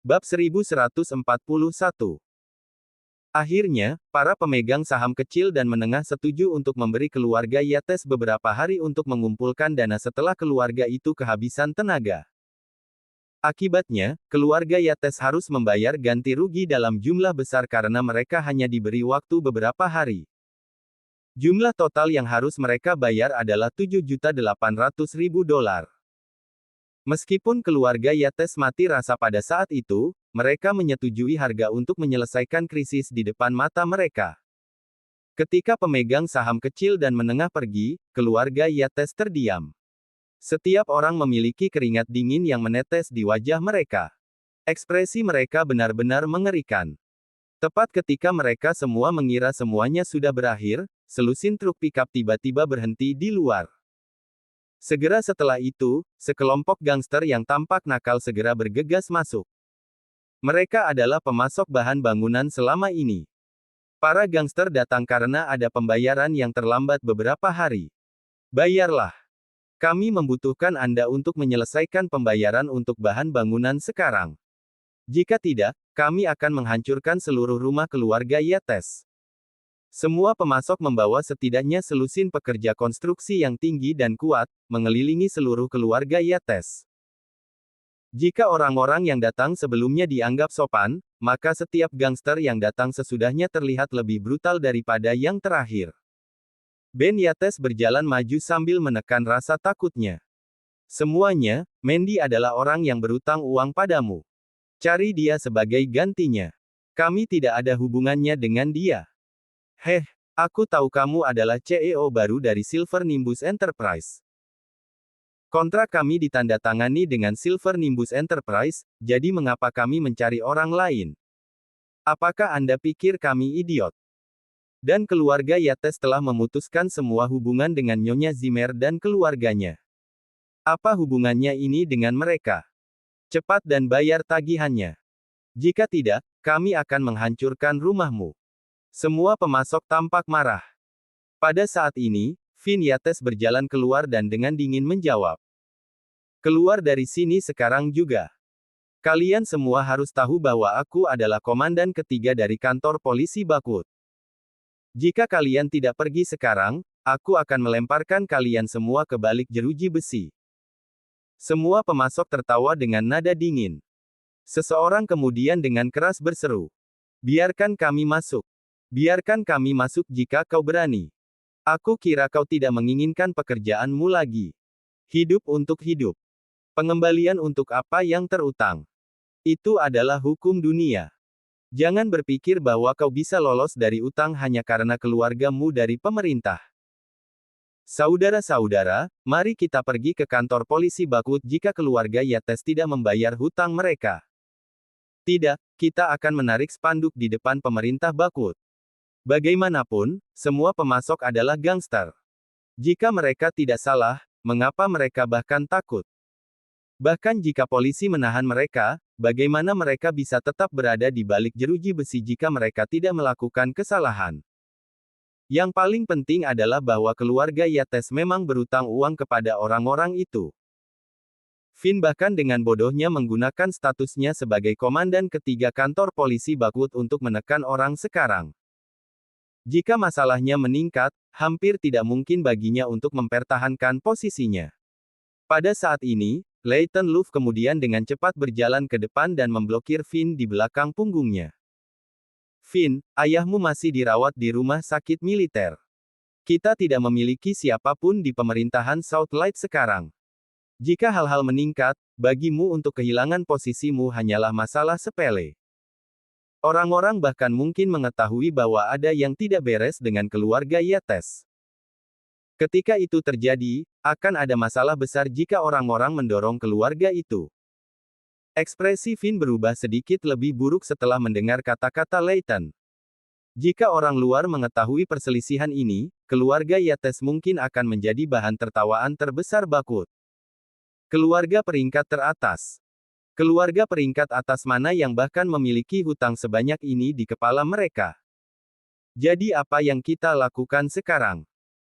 Bab 1141. Akhirnya, para pemegang saham kecil dan menengah setuju untuk memberi keluarga Yates beberapa hari untuk mengumpulkan dana setelah keluarga itu kehabisan tenaga. Akibatnya, keluarga Yates harus membayar ganti rugi dalam jumlah besar karena mereka hanya diberi waktu beberapa hari. Jumlah total yang harus mereka bayar adalah $7.800.000. Meskipun keluarga Yates mati rasa pada saat itu, mereka menyetujui harga untuk menyelesaikan krisis di depan mata mereka. Ketika pemegang saham kecil dan menengah pergi, keluarga Yates terdiam. Setiap orang memiliki keringat dingin yang menetes di wajah mereka. Ekspresi mereka benar-benar mengerikan. Tepat ketika mereka semua mengira semuanya sudah berakhir, selusin truk pickup tiba-tiba berhenti di luar. Segera setelah itu, sekelompok gangster yang tampak nakal segera bergegas masuk. Mereka adalah pemasok bahan bangunan selama ini. Para gangster datang karena ada pembayaran yang terlambat beberapa hari. Bayarlah. Kami membutuhkan Anda untuk menyelesaikan pembayaran untuk bahan bangunan sekarang. Jika tidak, kami akan menghancurkan seluruh rumah keluarga Yates. Semua pemasok membawa setidaknya selusin pekerja konstruksi yang tinggi dan kuat, mengelilingi seluruh keluarga Yates. Jika orang-orang yang datang sebelumnya dianggap sopan, maka setiap gangster yang datang sesudahnya terlihat lebih brutal daripada yang terakhir. Ben Yates berjalan maju sambil menekan rasa takutnya. Semuanya, Mandy adalah orang yang berutang uang padamu. Cari dia sebagai gantinya. Kami tidak ada hubungannya dengan dia. Aku tahu kamu adalah CEO baru dari Silver Nimbus Enterprise. Kontrak kami ditandatangani dengan Silver Nimbus Enterprise, jadi mengapa kami mencari orang lain? Apakah Anda pikir kami idiot? Dan keluarga Yates telah memutuskan semua hubungan dengan Nyonya Zimmer dan keluarganya. Apa hubungannya ini dengan mereka? Cepat dan bayar tagihannya. Jika tidak, kami akan menghancurkan rumahmu. Semua pemasok tampak marah. Pada saat ini, Vin Yates berjalan keluar dan dengan dingin menjawab. Keluar dari sini sekarang juga. Kalian semua harus tahu bahwa aku adalah komandan ketiga dari kantor polisi Bakwood. Jika kalian tidak pergi sekarang, aku akan melemparkan kalian semua ke balik jeruji besi. Semua pemasok tertawa dengan nada dingin. Seseorang kemudian dengan keras berseru. Biarkan kami masuk. Biarkan kami masuk jika kau berani. Aku kira kau tidak menginginkan pekerjaanmu lagi. Hidup untuk hidup. Pengembalian untuk apa yang terutang. Itu adalah hukum dunia. Jangan berpikir bahwa kau bisa lolos dari utang hanya karena keluargamu dari pemerintah. Saudara-saudara, mari kita pergi ke kantor polisi Bakwood jika keluarga Yates tidak membayar hutang mereka. Tidak, kita akan menarik spanduk di depan pemerintah Bakwood. Bagaimanapun, semua pemasok adalah gangster. Jika mereka tidak salah, mengapa mereka bahkan takut? Bahkan jika polisi menahan mereka, bagaimana mereka bisa tetap berada di balik jeruji besi jika mereka tidak melakukan kesalahan? Yang paling penting adalah bahwa keluarga Yates memang berutang uang kepada orang-orang itu. Vin bahkan dengan bodohnya menggunakan statusnya sebagai komandan ketiga kantor polisi Bakwood untuk menekan orang sekarang. Jika masalahnya meningkat, hampir tidak mungkin baginya untuk mempertahankan posisinya. Pada saat ini, Leighton Luff kemudian dengan cepat berjalan ke depan dan memblokir Vin di belakang punggungnya. Vin, ayahmu masih dirawat di rumah sakit militer. Kita tidak memiliki siapapun di pemerintahan Southlight sekarang. Jika hal-hal meningkat, bagimu untuk kehilangan posisimu hanyalah masalah sepele. Orang-orang bahkan mungkin mengetahui bahwa ada yang tidak beres dengan keluarga Yates. Ketika itu terjadi, akan ada masalah besar jika orang-orang mendorong keluarga itu. Ekspresi Vin berubah sedikit lebih buruk setelah mendengar kata-kata Leighton. Jika orang luar mengetahui perselisihan ini, keluarga Yates mungkin akan menjadi bahan tertawaan terbesar Bakwood. Keluarga peringkat teratas. Keluarga peringkat atas mana yang bahkan memiliki hutang sebanyak ini di kepala mereka? Jadi apa yang kita lakukan sekarang?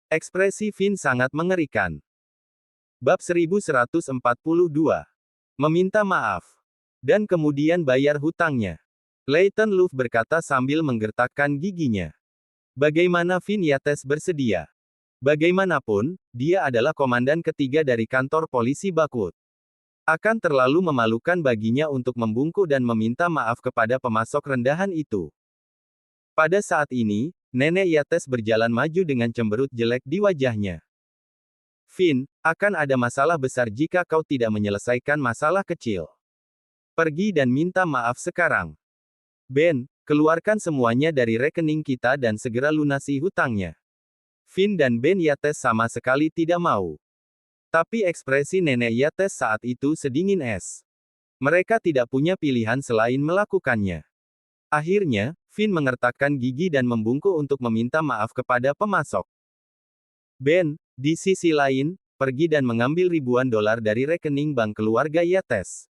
Ekspresi Vin sangat mengerikan. Bab 1142. Meminta maaf. Dan kemudian bayar hutangnya. Leighton Luff berkata sambil menggertakkan giginya. Bagaimana Finn Yates bersedia? Bagaimanapun, dia adalah komandan ketiga dari kantor polisi Bakwood. Akan terlalu memalukan baginya untuk membungkuk dan meminta maaf kepada pemasok rendahan itu. Pada saat ini, Nenek Yates berjalan maju dengan cemberut jelek di wajahnya. Finn, akan ada masalah besar jika kau tidak menyelesaikan masalah kecil. Pergi dan minta maaf sekarang. Ben, keluarkan semuanya dari rekening kita dan segera lunasi hutangnya. Finn dan Ben Yates sama sekali tidak mau. Tapi ekspresi Nenek Yates saat itu sedingin es. Mereka tidak punya pilihan selain melakukannya. Akhirnya, Finn mengertakkan gigi dan membungkuk untuk meminta maaf kepada pemasok. Ben, di sisi lain, pergi dan mengambil ribuan dolar dari rekening bank keluarga Yates.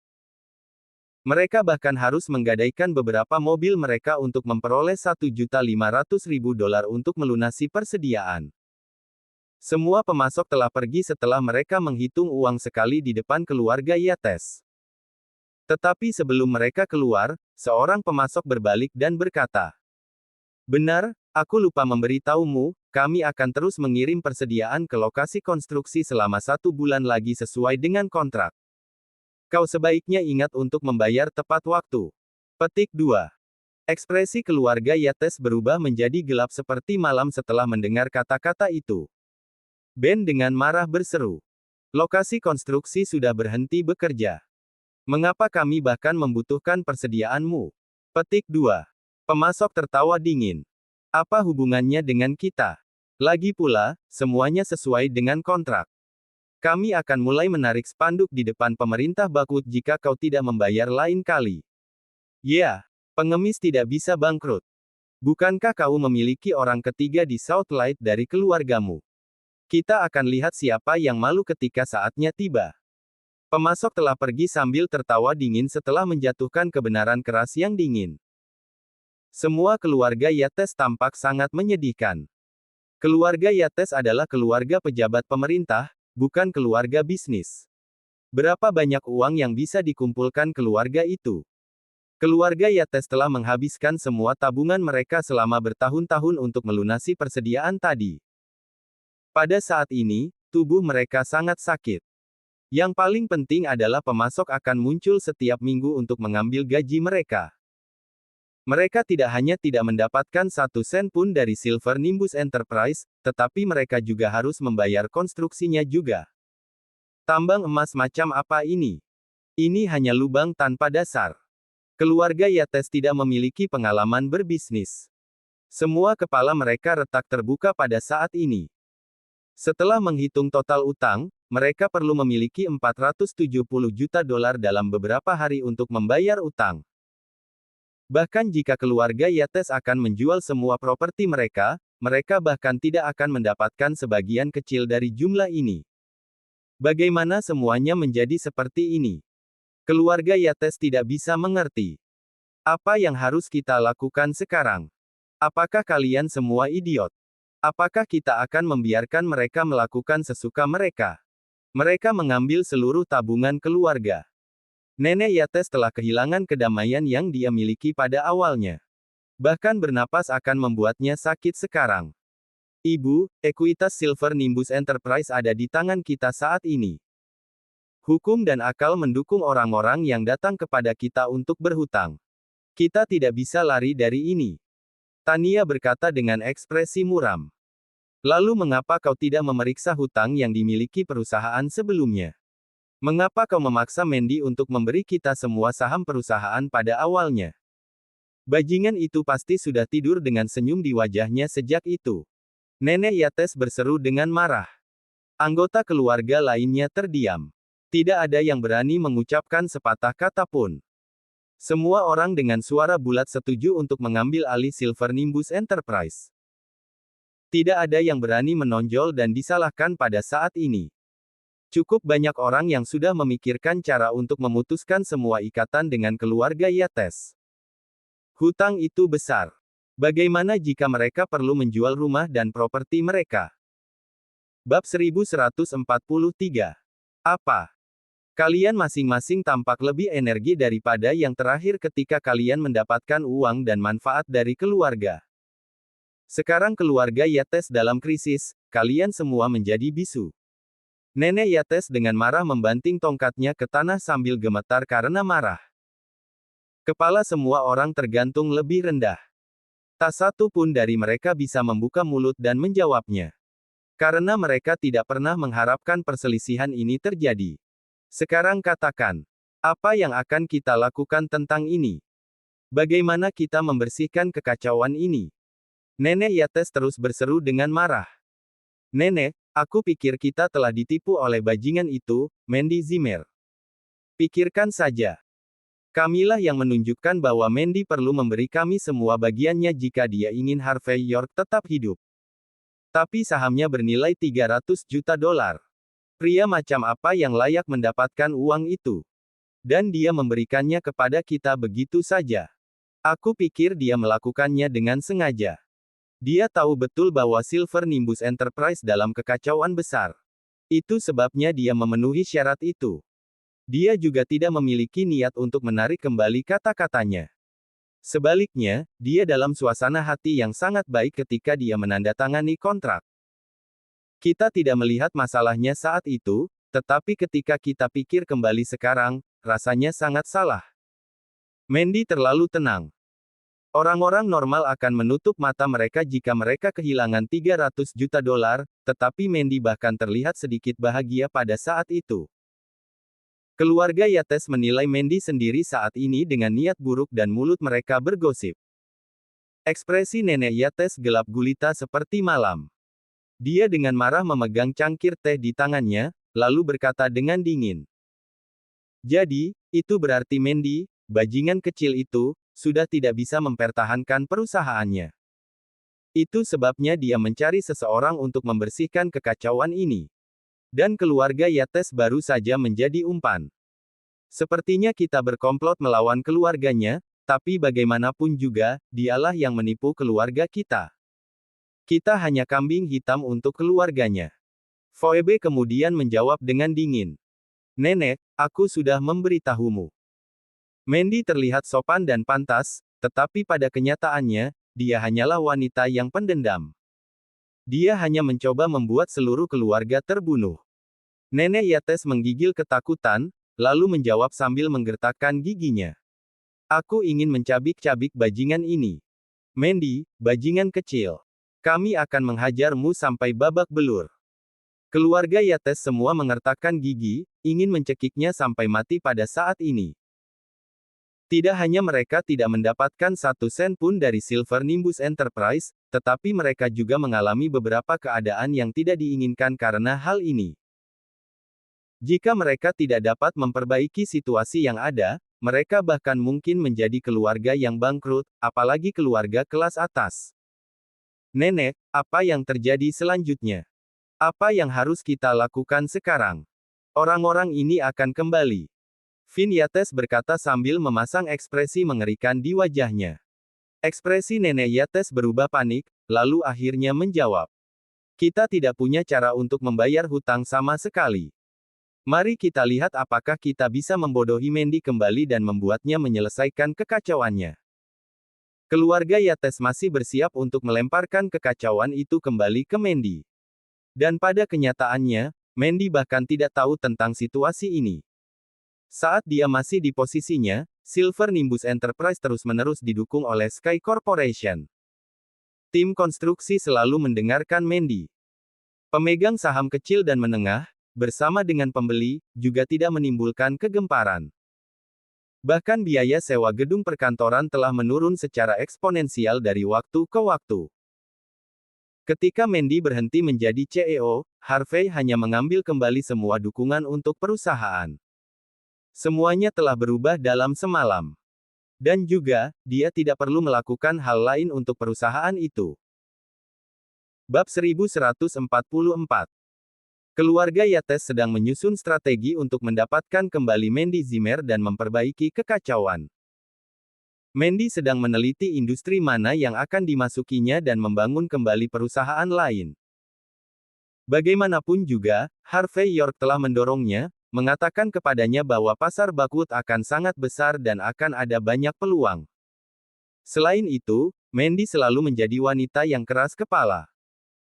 Mereka bahkan harus menggadaikan beberapa mobil mereka untuk memperoleh 1.500.000 dolar untuk melunasi persediaan. Semua pemasok telah pergi setelah mereka menghitung uang sekali di depan keluarga Yates. Tetapi sebelum mereka keluar, seorang pemasok berbalik dan berkata, "Benar, aku lupa memberitahumu, kami akan terus mengirim persediaan ke lokasi konstruksi selama 1 bulan lagi sesuai dengan kontrak. Kau sebaiknya ingat untuk membayar tepat waktu." Petik 2. Ekspresi keluarga Yates berubah menjadi gelap seperti malam setelah mendengar kata-kata itu. Ben dengan marah berseru, "Lokasi konstruksi sudah berhenti bekerja. Mengapa kami bahkan membutuhkan persediaanmu?" Petik 2. Pemasok tertawa dingin. "Apa hubungannya dengan kita? Lagi pula, semuanya sesuai dengan kontrak. Kami akan mulai menarik spanduk di depan pemerintah Bakwood jika kau tidak membayar lain kali. Ya, pengemis tidak bisa bangkrut. Bukankah kau memiliki orang ketiga di Southlight dari keluargamu? Kita akan lihat siapa yang malu ketika saatnya tiba." Pemasok telah pergi sambil tertawa dingin setelah menjatuhkan kebenaran keras yang dingin. Semua keluarga Yates tampak sangat menyedihkan. Keluarga Yates adalah keluarga pejabat pemerintah, bukan keluarga bisnis. Berapa banyak uang yang bisa dikumpulkan keluarga itu? Keluarga Yates telah menghabiskan semua tabungan mereka selama bertahun-tahun untuk melunasi persediaan tadi. Pada saat ini, tubuh mereka sangat sakit. Yang paling penting adalah pemasok akan muncul setiap minggu untuk mengambil gaji mereka. Mereka tidak hanya tidak mendapatkan 1 sen pun dari Silver Nimbus Enterprise, tetapi mereka juga harus membayar konstruksinya juga. Tambang emas macam apa ini? Ini hanya lubang tanpa dasar. Keluarga Yates tidak memiliki pengalaman berbisnis. Semua kepala mereka retak terbuka pada saat ini. Setelah menghitung total utang, mereka perlu memiliki 470 juta dolar dalam beberapa hari untuk membayar utang. Bahkan jika keluarga Yates akan menjual semua properti mereka, mereka bahkan tidak akan mendapatkan sebagian kecil dari jumlah ini. Bagaimana semuanya menjadi seperti ini? Keluarga Yates tidak bisa mengerti. Apa yang harus kita lakukan sekarang? Apakah kalian semua idiot? Apakah kita akan membiarkan mereka melakukan sesuka mereka? Mereka mengambil seluruh tabungan keluarga. Nenek Yates telah kehilangan kedamaian yang dia miliki pada awalnya. Bahkan bernapas akan membuatnya sakit sekarang. "Ibu, ekuitas Silver Nimbus Enterprise ada di tangan kita saat ini. Hukum dan akal mendukung orang-orang yang datang kepada kita untuk berhutang. Kita tidak bisa lari dari ini." Tania berkata dengan ekspresi muram. "Lalu mengapa kau tidak memeriksa hutang yang dimiliki perusahaan sebelumnya? Mengapa kau memaksa Mandy untuk memberi kita semua saham perusahaan pada awalnya?" Bajingan itu pasti sudah tidur dengan senyum di wajahnya sejak itu. Nenek Yates berseru dengan marah. Anggota keluarga lainnya terdiam. Tidak ada yang berani mengucapkan sepatah kata pun. Semua orang dengan suara bulat setuju untuk mengambil alih Silver Nimbus Enterprise. Tidak ada yang berani menonjol dan disalahkan pada saat ini. Cukup banyak orang yang sudah memikirkan cara untuk memutuskan semua ikatan dengan keluarga Yates. Hutang itu besar. Bagaimana jika mereka perlu menjual rumah dan properti mereka? Bab 1143. Apa Kalian masing-masing tampak lebih energi daripada yang terakhir ketika kalian mendapatkan uang dan manfaat dari keluarga. Sekarang keluarga Yates dalam krisis, kalian semua menjadi bisu. Nenek Yates dengan marah membanting tongkatnya ke tanah sambil gemetar karena marah. Kepala semua orang tergantung lebih rendah. Tak satu pun dari mereka bisa membuka mulut dan menjawabnya. Karena mereka tidak pernah mengharapkan perselisihan ini terjadi. Sekarang katakan, apa yang akan kita lakukan tentang ini? Bagaimana kita membersihkan kekacauan ini? Nenek Yates terus berseru dengan marah. Nenek, aku pikir kita telah ditipu oleh bajingan itu, Mandy Zimmer. Pikirkan saja. Kamilah yang menunjukkan bahwa Mandy perlu memberi kami semua bagiannya jika dia ingin Harvey York tetap hidup. Tapi sahamnya bernilai 300 juta dolar. Pria macam apa yang layak mendapatkan uang itu? Dan dia memberikannya kepada kita begitu saja. Aku pikir dia melakukannya dengan sengaja. Dia tahu betul bahwa Silver Nimbus Enterprise dalam kekacauan besar. Itu sebabnya dia memenuhi syarat itu. Dia juga tidak memiliki niat untuk menarik kembali kata-katanya. Sebaliknya, dia dalam suasana hati yang sangat baik ketika dia menandatangani kontrak. Kita tidak melihat masalahnya saat itu, tetapi ketika kita pikir kembali sekarang, rasanya sangat salah. Mandy terlalu tenang. Orang-orang normal akan menutup mata mereka jika mereka kehilangan 300 juta dolar, tetapi Mandy bahkan terlihat sedikit bahagia pada saat itu. Keluarga Yates menilai Mandy sendiri saat ini dengan niat buruk dan mulut mereka bergosip. Ekspresi nenek Yates gelap gulita seperti malam. Dia dengan marah memegang cangkir teh di tangannya, lalu berkata dengan dingin. Jadi, itu berarti Mandy, bajingan kecil itu, sudah tidak bisa mempertahankan perusahaannya. Itu sebabnya dia mencari seseorang untuk membersihkan kekacauan ini. Dan keluarga Yates baru saja menjadi umpan. Sepertinya kita berkomplot melawan keluarganya, tapi bagaimanapun juga, dialah yang menipu keluarga kita. Kita hanya kambing hitam untuk keluarganya. Phoebe kemudian menjawab dengan dingin. Nenek, aku sudah memberitahumu. Mandy terlihat sopan dan pantas, tetapi pada kenyataannya, dia hanyalah wanita yang pendendam. Dia hanya mencoba membuat seluruh keluarga terbunuh. Nenek Yates menggigil ketakutan, lalu menjawab sambil menggertakkan giginya. Aku ingin mencabik-cabik bajingan ini. Mandy, bajingan kecil. Kami akan menghajarmu sampai babak belur. Keluarga Yates semua mengertakkan gigi, ingin mencekiknya sampai mati pada saat ini. Tidak hanya mereka tidak mendapatkan 1 sen pun dari Silver Nimbus Enterprise, tetapi mereka juga mengalami beberapa keadaan yang tidak diinginkan karena hal ini. Jika mereka tidak dapat memperbaiki situasi yang ada, mereka bahkan mungkin menjadi keluarga yang bangkrut, apalagi keluarga kelas atas. Nenek, apa yang terjadi selanjutnya? Apa yang harus kita lakukan sekarang? Orang-orang ini akan kembali. Vin Yates berkata sambil memasang ekspresi mengerikan di wajahnya. Ekspresi nenek Yates berubah panik, lalu akhirnya menjawab. Kita tidak punya cara untuk membayar hutang sama sekali. Mari kita lihat apakah kita bisa membodohi Mandy kembali dan membuatnya menyelesaikan kekacauannya. Keluarga Yates masih bersiap untuk melemparkan kekacauan itu kembali ke Mandy. Dan pada kenyataannya, Mandy bahkan tidak tahu tentang situasi ini. Saat dia masih di posisinya, Silver Nimbus Enterprise terus-menerus didukung oleh Sky Corporation. Tim konstruksi selalu mendengarkan Mandy. Pemegang saham kecil dan menengah, bersama dengan pembeli, juga tidak menimbulkan kegemparan. Bahkan biaya sewa gedung perkantoran telah menurun secara eksponensial dari waktu ke waktu. Ketika Mandy berhenti menjadi CEO, Harvey hanya mengambil kembali semua dukungan untuk perusahaan. Semuanya telah berubah dalam semalam. Dan juga, dia tidak perlu melakukan hal lain untuk perusahaan itu. Bab 1144. Keluarga Yates sedang menyusun strategi untuk mendapatkan kembali Mandy Zimmer dan memperbaiki kekacauan. Mandy sedang meneliti industri mana yang akan dimasukinya dan membangun kembali perusahaan lain. Bagaimanapun juga, Harvey York telah mendorongnya, mengatakan kepadanya bahwa pasar Bakwood akan sangat besar dan akan ada banyak peluang. Selain itu, Mandy selalu menjadi wanita yang keras kepala.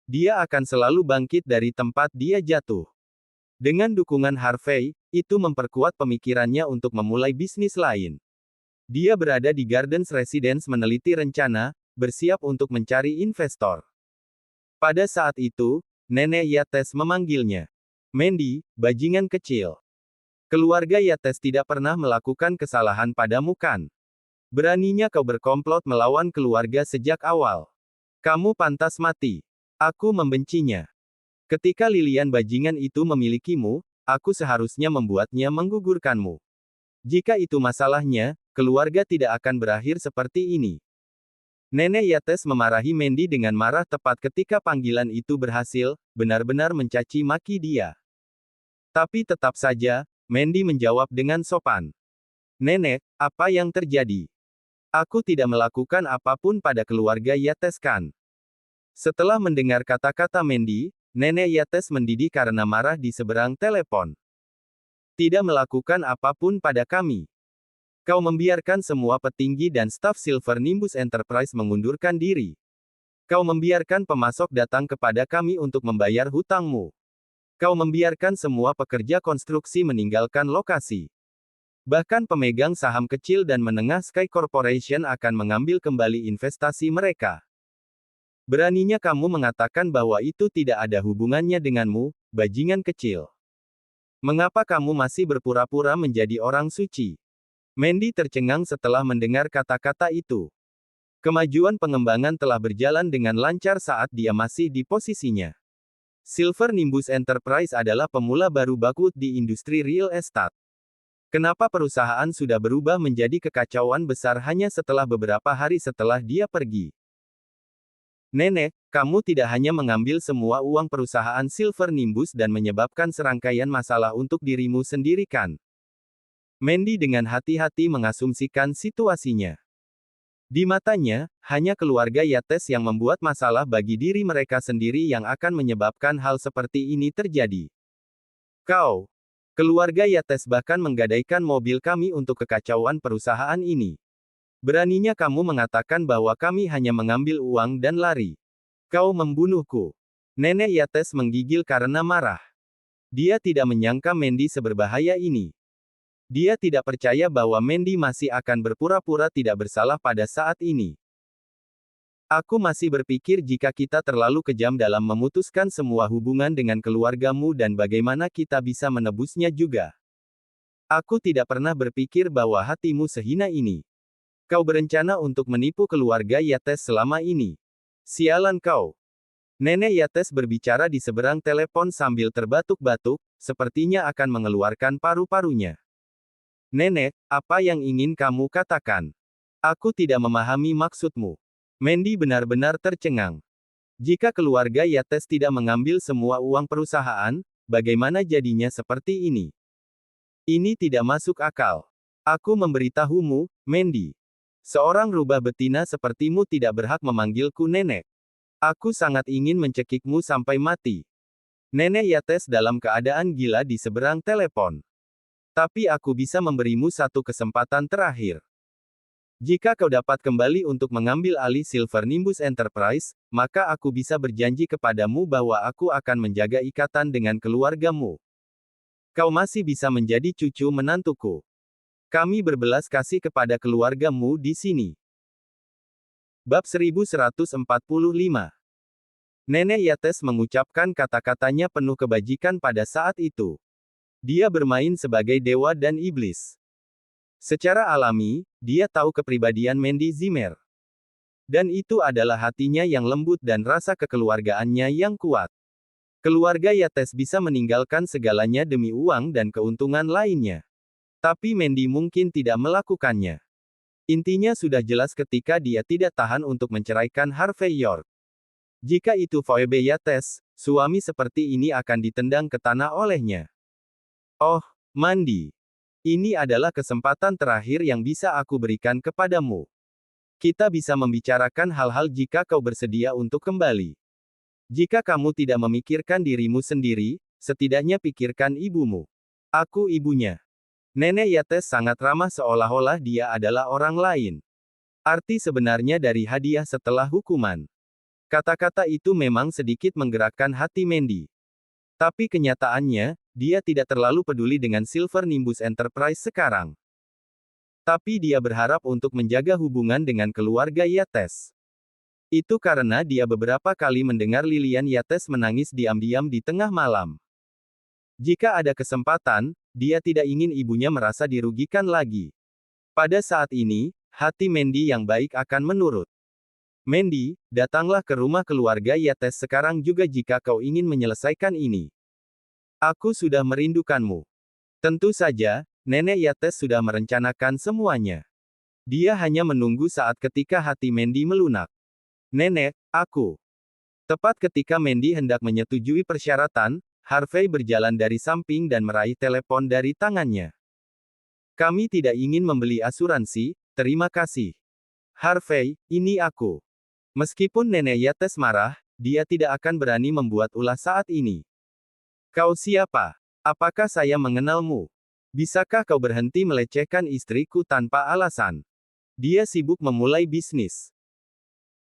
Dia akan selalu bangkit dari tempat dia jatuh. Dengan dukungan Harvey, itu memperkuat pemikirannya untuk memulai bisnis lain. Dia berada di Gardens Residence meneliti rencana, bersiap untuk mencari investor. Pada saat itu, Nenek Yates memanggilnya. Mandy, bajingan kecil. Keluarga Yates tidak pernah melakukan kesalahan padamu kan? Beraninya kau berkomplot melawan keluarga sejak awal. Kamu pantas mati. Aku membencinya. Ketika Lilian bajingan itu memilikimu, aku seharusnya membuatnya menggugurkanmu. Jika itu masalahnya, keluarga tidak akan berakhir seperti ini. Nenek Yates memarahi Mandy dengan marah tepat ketika panggilan itu berhasil, benar-benar mencaci maki dia. Tapi tetap saja, Mandy menjawab dengan sopan. Nenek, apa yang terjadi? Aku tidak melakukan apapun pada keluarga Yates kan? Setelah mendengar kata-kata Mandy, Nenek Yates mendidih karena marah di seberang telepon. Tidak melakukan apapun pada kami. Kau membiarkan semua petinggi dan staf Silver Nimbus Enterprise mengundurkan diri. Kau membiarkan pemasok datang kepada kami untuk membayar hutangmu. Kau membiarkan semua pekerja konstruksi meninggalkan lokasi. Bahkan pemegang saham kecil dan menengah Sky Corporation akan mengambil kembali investasi mereka. Beraninya kamu mengatakan bahwa itu tidak ada hubungannya denganmu, bajingan kecil. Mengapa kamu masih berpura-pura menjadi orang suci? Mandy tercengang setelah mendengar kata-kata itu. Kemajuan pengembangan telah berjalan dengan lancar saat dia masih di posisinya. Silver Nimbus Enterprise adalah pemula baru Bakwood di industri real estate. Kenapa perusahaan sudah berubah menjadi kekacauan besar hanya setelah beberapa hari setelah dia pergi? Nenek, kamu tidak hanya mengambil semua uang perusahaan Silver Nimbus dan menyebabkan serangkaian masalah untuk dirimu sendiri kan? Mandy dengan hati-hati mengasumsikan situasinya. Di matanya, hanya keluarga Yates yang membuat masalah bagi diri mereka sendiri yang akan menyebabkan hal seperti ini terjadi. Kau, keluarga Yates bahkan menggadaikan mobil kami untuk kekacauan perusahaan ini. Beraninya kamu mengatakan bahwa kami hanya mengambil uang dan lari. Kau membunuhku. Nenek Yates menggigil karena marah. Dia tidak menyangka Mandy seberbahaya ini. Dia tidak percaya bahwa Mandy masih akan berpura-pura tidak bersalah pada saat ini. Aku masih berpikir jika kita terlalu kejam dalam memutuskan semua hubungan dengan keluargamu dan bagaimana kita bisa menebusnya juga. Aku tidak pernah berpikir bahwa hatimu sehina ini. Kau berencana untuk menipu keluarga Yates selama ini. Sialan kau. Nenek Yates berbicara di seberang telepon sambil terbatuk-batuk, sepertinya akan mengeluarkan paru-parunya. Nenek, apa yang ingin kamu katakan? Aku tidak memahami maksudmu. Mandy benar-benar tercengang. Jika keluarga Yates tidak mengambil semua uang perusahaan, bagaimana jadinya seperti ini? Ini tidak masuk akal. Aku memberitahumu, Mandy. Seorang rubah betina sepertimu tidak berhak memanggilku nenek. Aku sangat ingin mencekikmu sampai mati. Nenek Yates dalam keadaan gila di seberang telepon. Tapi aku bisa memberimu satu kesempatan terakhir. Jika kau dapat kembali untuk mengambil alih Silver Nimbus Enterprise, maka aku bisa berjanji kepadamu bahwa aku akan menjaga ikatan dengan keluargamu. Kau masih bisa menjadi cucu menantuku. Kami berbelas kasih kepada keluargamu di sini. Bab 1145. Nenek Yates mengucapkan kata-katanya penuh kebajikan pada saat itu. Dia bermain sebagai dewa dan iblis. Secara alami, dia tahu kepribadian Mandy Zimmer. Dan itu adalah hatinya yang lembut dan rasa kekeluargaannya yang kuat. Keluarga Yates bisa meninggalkan segalanya demi uang dan keuntungan lainnya. Tapi Mandy mungkin tidak melakukannya. Intinya sudah jelas ketika dia tidak tahan untuk menceraikan Harvey York. Jika itu Phoebe Yates, suami seperti ini akan ditendang ke tanah olehnya. Oh, Mandy. Ini adalah kesempatan terakhir yang bisa aku berikan kepadamu. Kita bisa membicarakan hal-hal jika kau bersedia untuk kembali. Jika kamu tidak memikirkan dirimu sendiri, setidaknya pikirkan ibumu. Aku ibunya. Nenek Yates sangat ramah seolah-olah dia adalah orang lain. Arti sebenarnya dari hadiah setelah hukuman. Kata-kata itu memang sedikit menggerakkan hati Mandy. Tapi kenyataannya, dia tidak terlalu peduli dengan Silver Nimbus Enterprise sekarang. Tapi dia berharap untuk menjaga hubungan dengan keluarga Yates. Itu karena dia beberapa kali mendengar Lilian Yates menangis diam-diam di tengah malam. Jika ada kesempatan, dia tidak ingin ibunya merasa dirugikan lagi. Pada saat ini, hati Mandy yang baik akan menurut. Mandy, datanglah ke rumah keluarga Yates sekarang juga jika kau ingin menyelesaikan ini. Aku sudah merindukanmu. Tentu saja, Nenek Yates sudah merencanakan semuanya. Dia hanya menunggu saat ketika hati Mandy melunak. Nenek, aku. Tepat ketika Mandy hendak menyetujui persyaratan, Harvey berjalan dari samping dan meraih telepon dari tangannya. Kami tidak ingin membeli asuransi, terima kasih. Harvey, ini aku. Meskipun Nenek Yates marah, dia tidak akan berani membuat ulah saat ini. Kau siapa? Apakah saya mengenalmu? Bisakah kau berhenti melecehkan istriku tanpa alasan? Dia sibuk memulai bisnis.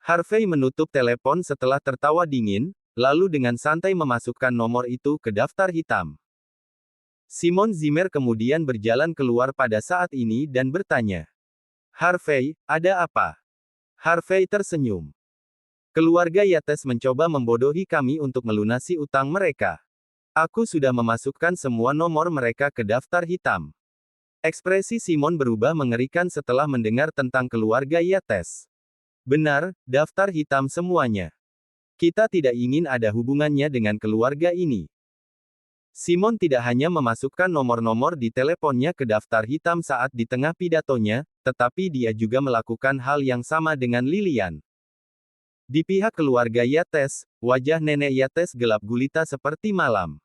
Harvey menutup telepon setelah tertawa dingin, lalu dengan santai memasukkan nomor itu ke daftar hitam. Simon Zimmer kemudian berjalan keluar pada saat ini dan bertanya. Harvey, ada apa? Harvey tersenyum. Keluarga Yates mencoba membodohi kami untuk melunasi utang mereka. Aku sudah memasukkan semua nomor mereka ke daftar hitam. Ekspresi Simon berubah mengerikan setelah mendengar tentang keluarga Yates. Benar, daftar hitam semuanya. Kita tidak ingin ada hubungannya dengan keluarga ini. Simon tidak hanya memasukkan nomor-nomor di teleponnya ke daftar hitam saat di tengah pidatonya, tetapi dia juga melakukan hal yang sama dengan Lilian. Di pihak keluarga Yates, wajah Nenek Yates gelap gulita seperti malam.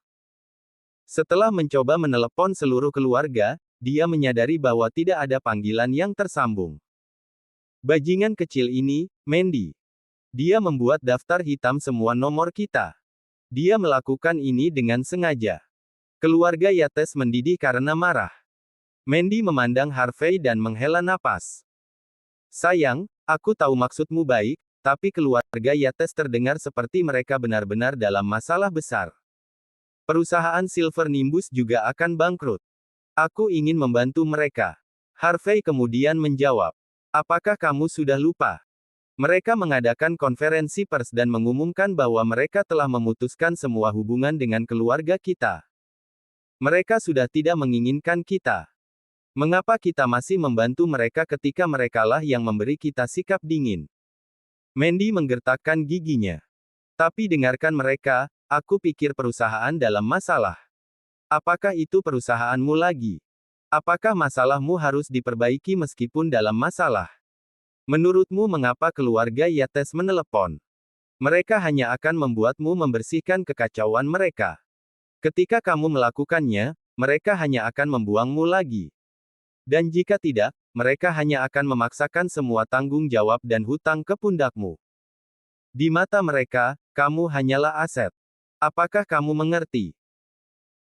Setelah mencoba menelepon seluruh keluarga, dia menyadari bahwa tidak ada panggilan yang tersambung. Bajingan kecil ini, Mandy. Dia membuat daftar hitam semua nomor kita. Dia melakukan ini dengan sengaja. Keluarga Yates mendidih karena marah. Mandy memandang Harvey dan menghela napas. Sayang, aku tahu maksudmu baik, tapi keluarga Yates terdengar seperti mereka benar-benar dalam masalah besar. Perusahaan Silver Nimbus juga akan bangkrut. Aku ingin membantu mereka. Harvey kemudian menjawab. Apakah kamu sudah lupa? Mereka mengadakan konferensi pers dan mengumumkan bahwa mereka telah memutuskan semua hubungan dengan keluarga kita. Mereka sudah tidak menginginkan kita. Mengapa kita masih membantu mereka ketika merekalah yang memberi kita sikap dingin? Mandy menggertakkan giginya. Tapi dengarkan mereka, aku pikir perusahaan dalam masalah. Apakah itu perusahaanmu lagi? Apakah masalahmu harus diperbaiki meskipun dalam masalah? Menurutmu mengapa keluarga Yates menelepon? Mereka hanya akan membuatmu membersihkan kekacauan mereka. Ketika kamu melakukannya, mereka hanya akan membuangmu lagi. Dan jika tidak, mereka hanya akan memaksakan semua tanggung jawab dan hutang ke pundakmu. Di mata mereka, kamu hanyalah aset. Apakah kamu mengerti?